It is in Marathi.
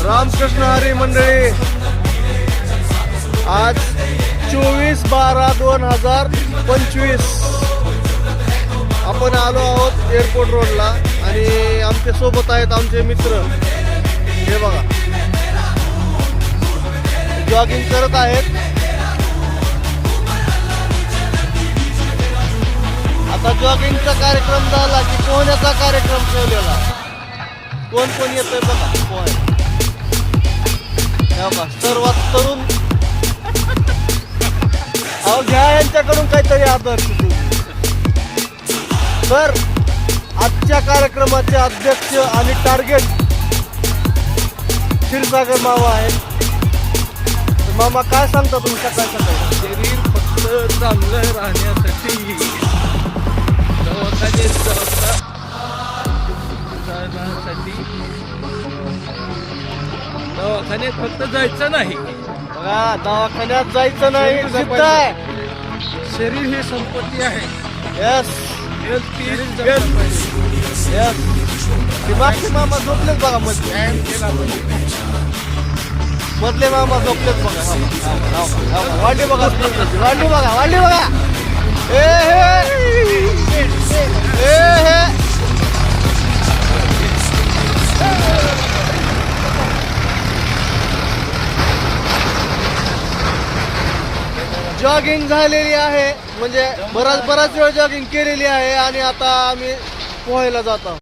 रामकृष्ण हरी मंडळी, आज 24/12/2025 आपण आलो आहोत एअरपोर्ट रोडला आणि आमच्या सोबत आहेत आमचे मित्र. हे बघा, जॉगिंग करत आहेत. आता जॉगिंगचा कार्यक्रम झाला की पोहण्याचा कार्यक्रम ठेवलेला. कोण कोण येतोय बघा पोहायला. सर्वात तरुण, अहो घ्या यांच्याकडून काहीतरी आदर्श. तर आजच्या कार्यक्रमाचे अध्यक्ष आणि टार्गेट क्षीरसागर मामा आहेत. तर मामा काय सांगता तुम्ही सकाळ सकाळी? शरीर फक्त चांगलं राहण्यासाठी दवाखान्यात फक्त जायचं नाही. बघा, दवाखान्यात जायचं नाही, सिद्ध आहे. शरीर ही संपत्ती आहे. Yes health is yes. मागचे मामा झोपलेच बघा, मधले मामा झोपलेच बघा. वाढली बघा, वाढली बघा, वाढली बघा. ए हे जॉगिंग झालेली आहे, म्हणजे बराच वेळ जॉगिंग केलेली आहे आणि आता आम्ही पोहायला जातो.